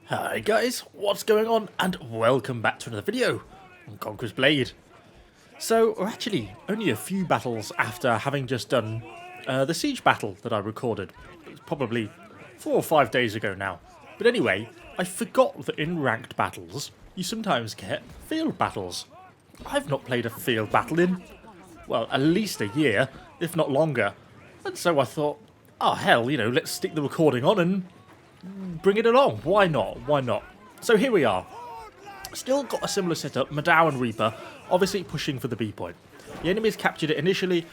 Hi guys, what's going on? And welcome back to another video on Conqueror's Blade. So we're actually only a few battles after having just done the siege battle that I recorded. It was probably 4 or 5 days ago now. But anyway, I forgot that in ranked battles you sometimes get field battles. I've not played a field battle in, well, at least a year, if not longer. And so I thought, oh hell, let's stick the recording on and bring it along. Why not? Why not? So here we are. Still got a similar setup. Madao and Reaper, obviously pushing for the B point. The enemy's captured it initially,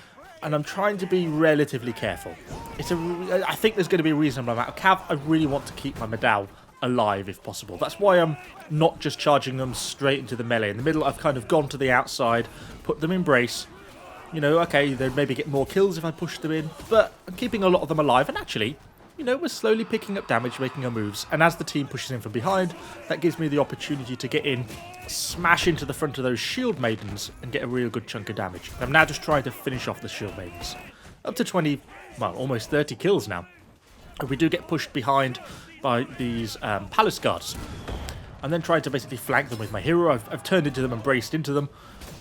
and I'm trying to be relatively careful. I think there's going to be a reasonable amount of cav. I really want to keep my Madao alive if possible. That's why I'm not just charging them straight into the melee. In the middle, I've kind of gone to the outside, put them in brace. Okay, they'd maybe get more kills if I push them in, but I'm keeping a lot of them alive, and actually, we're slowly picking up damage, making our moves, and as the team pushes in from behind, that gives me the opportunity to get in, smash into the front of those shield maidens, and get a real good chunk of damage. I'm now just trying to finish off the shield maidens. Up to 20, well, almost 30 kills now. And we do get pushed behind by these palace guards. I'm then trying to basically flank them with my hero. I've turned into them and braced into them,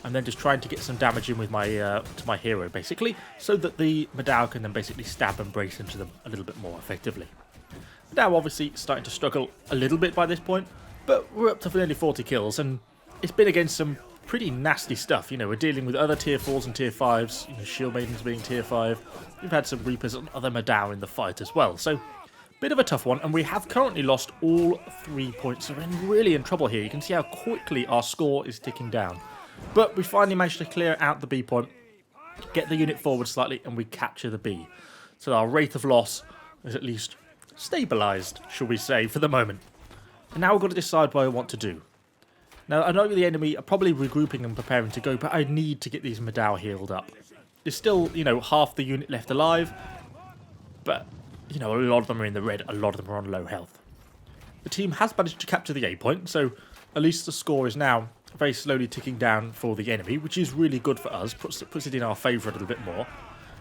and then just trying to get some damage in with my to my hero, basically, so that the Madao can then basically stab and brace into them a little bit more effectively. Madao obviously starting to struggle a little bit by this point, but we're up to nearly 40 kills, and it's been against some pretty nasty stuff. We're dealing with other tier 4s and tier 5s, shield maidens being tier 5. We've had some Reapers and other Madao in the fight as well, so bit of a tough one, and we have currently lost all 3 points, so we're really in trouble here. You can see how quickly our score is ticking down. But we finally managed to clear out the B point, get the unit forward slightly, and we capture the B. So our rate of loss is at least stabilised, shall we say, for the moment. And now we've got to decide what I want to do. Now, I know the enemy are probably regrouping and preparing to go, but I need to get these Madao healed up. There's still, half the unit left alive, but a lot of them are in the red, a lot of them are on low health. The team has managed to capture the A point, so at least the score is now very slowly ticking down for the enemy, which is really good for us, puts it in our favour a little bit more.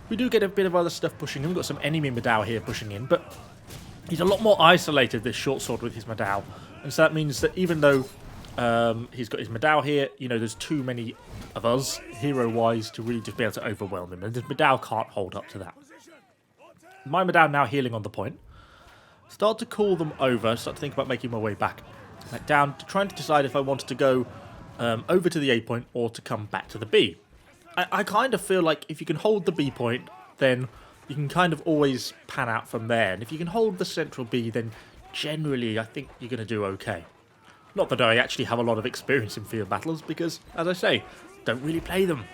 We do get a bit of other stuff pushing in. We've got some enemy Madao here pushing in, but he's a lot more isolated, this short sword, with his Madao. And so that means that even though he's got his Madao here, there's too many of us, hero-wise, to really just be able to overwhelm him, and the Madao can't hold up to that. My Madao now healing on the point. Start to call them over, start to think about making my way back down, trying to decide if I wanted to go over to the A point or to come back to the B. I kind of feel like if you can hold the B point, then you can kind of always pan out from there. And if you can hold the central B, then generally I think you're going to do okay. Not that I actually have a lot of experience in field battles because, as I say, don't really play them.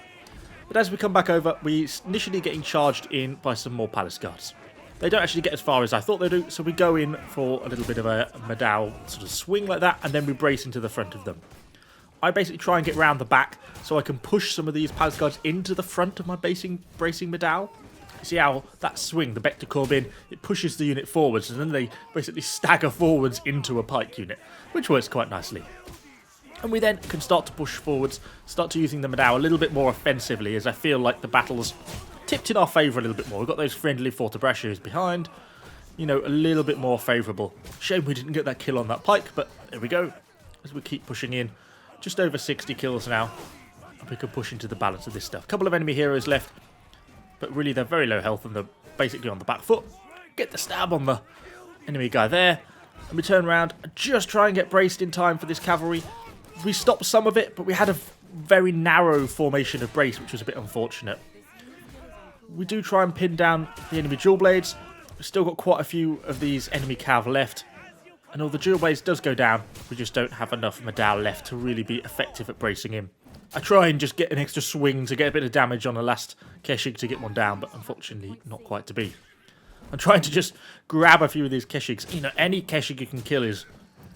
But as we come back over, we're initially getting charged in by some more palace guards. They don't actually get as far as I thought they do, so we go in for a little bit of a Madao sort of swing like that, and then we brace into the front of them. I basically try and get round the back so I can push some of these palace guards into the front of my bracing Madao. You see how that swing, the Bector Corbin, it pushes the unit forwards, and then they basically stagger forwards into a pike unit, which works quite nicely. And we then can start to push forwards, start to using the Madao a little bit more offensively, as I feel like the battle's tipped in our favour a little bit more. We've got those friendly Fortebrascios behind, a little bit more favourable. Shame we didn't get that kill on that pike, but there we go. As we keep pushing in, just over 60 kills now, and we can push into the balance of this stuff. A couple of enemy heroes left, but really they're very low health and they're basically on the back foot. Get the stab on the enemy guy there, and we turn around and just try and get braced in time for this cavalry. We stopped some of it, but we had a very narrow formation of brace, which was a bit unfortunate. We do try and pin down the enemy dual blades. We've still got quite a few of these enemy cav left. And all the dual blades does go down, we just don't have enough Madao left to really be effective at bracing him. I try and just get an extra swing to get a bit of damage on the last Keshig to get one down, but unfortunately not quite to be. I'm trying to just grab a few of these Keshigs. Any Keshig you can kill is,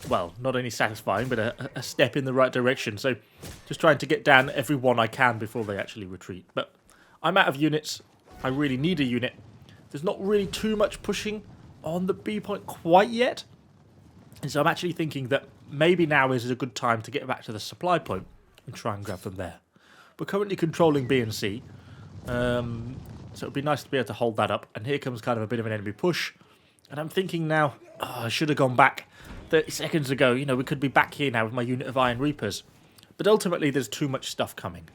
well, not only satisfying, but a step in the right direction. So just trying to get down every one I can before they actually retreat. But I'm out of units. I really need a unit. There's not really too much pushing on the B point quite yet. And so I'm actually thinking that maybe now is a good time to get back to the supply point and try and grab them there. We're currently controlling B and C. So it would be nice to be able to hold that up. And here comes kind of a bit of an enemy push. And I'm thinking now, I should have gone back 30 seconds ago, you know, we could be back here now with my unit of Iron Reapers. But ultimately, there's too much stuff coming.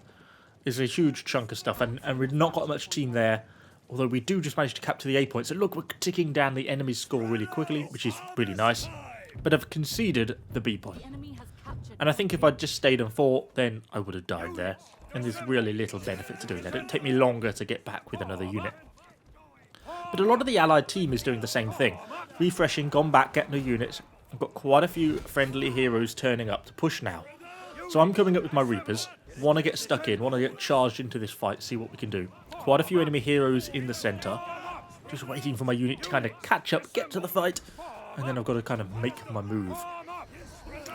There's a huge chunk of stuff, and we've not got much team there. Although we do just manage to capture the A point. So look, we're ticking down the enemy's score really quickly, which is really nice. But I've conceded the B point. And I think if I'd just stayed and fought, then I would have died there. And there's really little benefit to doing that. It'd take me longer to get back with another unit. But a lot of the allied team is doing the same thing. Refreshing, gone back, getting new units. I've got quite a few friendly heroes turning up to push now. So I'm coming up with my Reapers. Want to get stuck in, want to get charged into this fight, see what we can do. Quite a few enemy heroes in the centre. Just waiting for my unit to kind of catch up, get to the fight. And then I've got to kind of make my move.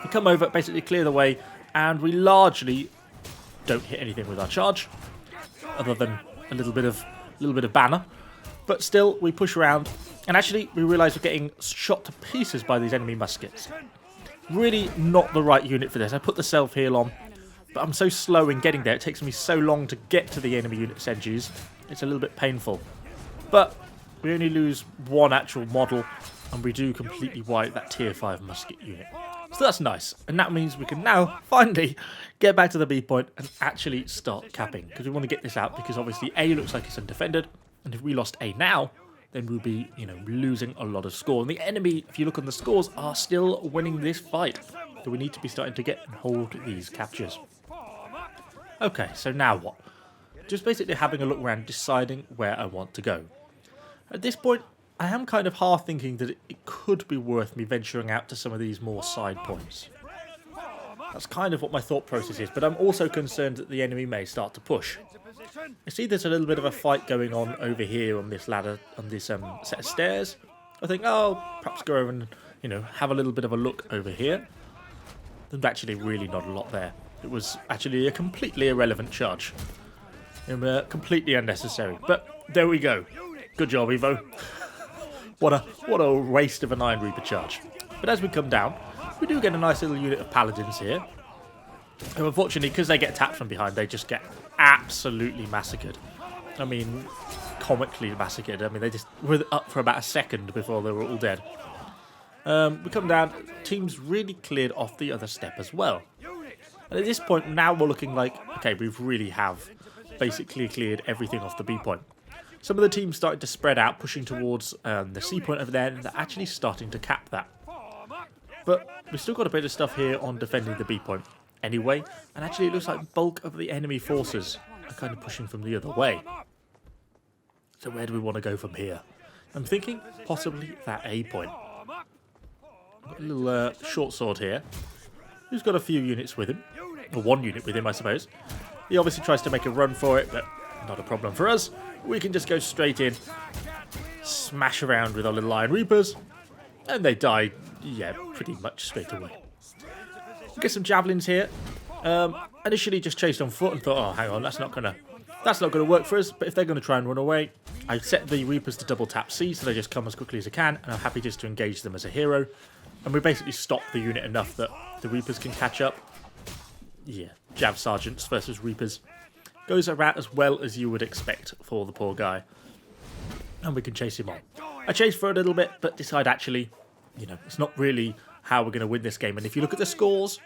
We come over, basically clear the way, and we largely don't hit anything with our charge. Other than a little bit of banner. But still, we push around. And actually, we realise we're getting shot to pieces by these enemy muskets. Really not the right unit for this. I put the self-heal on. But I'm so slow in getting there. It takes me so long to get to the enemy unit's edges. It's a little bit painful. But we only lose one actual model. And we do completely wipe that tier 5 musket unit. So that's nice. And that means we can now, finally, get back to the B point and actually start capping. Because we want to get this out because obviously A looks like it's undefended. And if we lost A now, then we'll be, you know, losing a lot of score. And the enemy, if you look on the scores, are still winning this fight. So we need to be starting to get and hold these captures. Okay, so now what? Just basically having a look around, deciding where I want to go. At this point, I am kind of half thinking that it could be worth me venturing out to some of these more side points. That's kind of what my thought process is, but I'm also concerned that the enemy may start to push. I see there's a little bit of a fight going on over here on this ladder, on this set of stairs. I think, oh, perhaps go over and, you know, have a little bit of a look over here. There's actually really not a lot there. It was actually a completely irrelevant charge. Completely unnecessary. But there we go. Good job, Evo. What a waste of an Iron Reaper charge. But as we come down, we do get a nice little unit of paladins here. And unfortunately, because they get attacked from behind, they just get absolutely massacred. I mean, comically massacred. I mean, they just were up for about a second before they were all dead. We come down, team's really cleared off the other step as well. And at this point, now we're looking like, okay, we really have basically cleared everything off the B point. Some of the teams started to spread out, pushing towards the C point over there, and they're actually starting to cap that. But we've still got a bit of stuff here on defending the B point anyway, and actually it looks like bulk of the enemy forces are kind of pushing from the other way. So where do we want to go from here? I'm thinking possibly that A point. Got a little short sword here, who's got a few units with him, or one unit with him I suppose. He obviously tries to make a run for it, but not a problem for us. We can just go straight in, smash around with our little Iron Reapers, and they die, yeah, pretty much straight away. Get some javelins here. Initially just chased on foot and thought, oh, hang on, that's not gonna work for us. But if they're gonna try and run away, I set the Reapers to double tap C, so they just come as quickly as I can, and I'm happy just to engage them as a hero. And we basically stop the unit enough that the Reapers can catch up. Yeah, Jav Sergeants versus Reapers. Goes about as well as you would expect for the poor guy. And we can chase him on. I chased for a little bit, but decide actually, you know, it's not really how we're going to win this game. And if you look at the scores,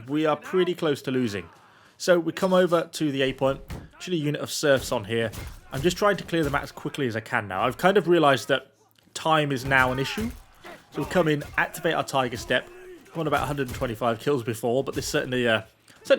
we are pretty close to losing. So we come over to the A point. Actually, a unit of serfs on here. I'm just trying to clear them out as quickly as I can now. I've kind of realised that time is now an issue. So we come in, activate our Tiger Step. I've won about 125 kills before, but this certainly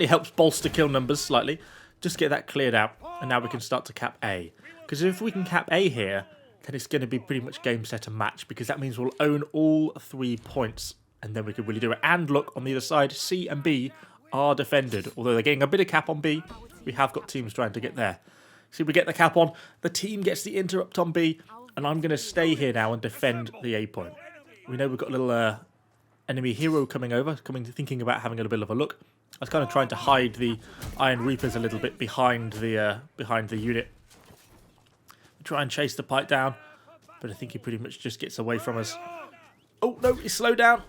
helps bolster kill numbers slightly. Just get that cleared out, and now we can start to cap A. Because if we can cap A here, then it's going to be pretty much game, set, and match, because that means we'll own all 3 points, and then we can really do it. And look, on the other side, C and B are defended. Although they're getting a bit of cap on B, we have got teams trying to get there. See, we get the cap on, the team gets the interrupt on B, and I'm going to stay here now and defend the A point. We know we've got a little enemy hero coming over, thinking about having a little bit of a look. I was kind of trying to hide the Iron Reapers a little bit behind the unit. We try and chase the pipe down, but I think he pretty much just gets away from us. Oh no, he slowed down.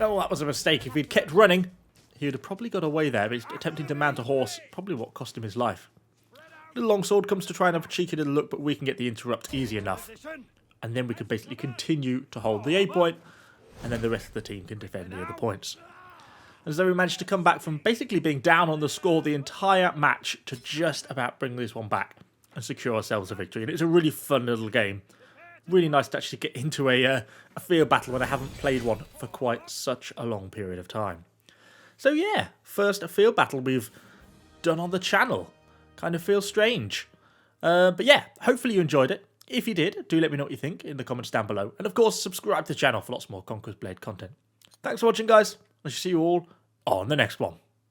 Oh, that was a mistake. If he'd kept running, he would have probably got away there. But he's attempting to mount a horse, probably what cost him his life. Little longsword comes to try and have a cheeky little look, but we can get the interrupt easy enough. And then we can basically continue to hold the A point and then the rest of the team can defend the other points. And so we managed to come back from basically being down on the score the entire match to just about bring this one back and secure ourselves a victory. And it's a really fun little game. Really nice to actually get into a field battle when I haven't played one for quite such a long period of time. So yeah, first field battle we've done on the channel. Kind of feels strange. But yeah, hopefully you enjoyed it. If you did, do let me know what you think in the comments down below. And of course, subscribe to the channel for lots more Conqueror's Blade content. Thanks for watching, guys. I shall see you all on the next one.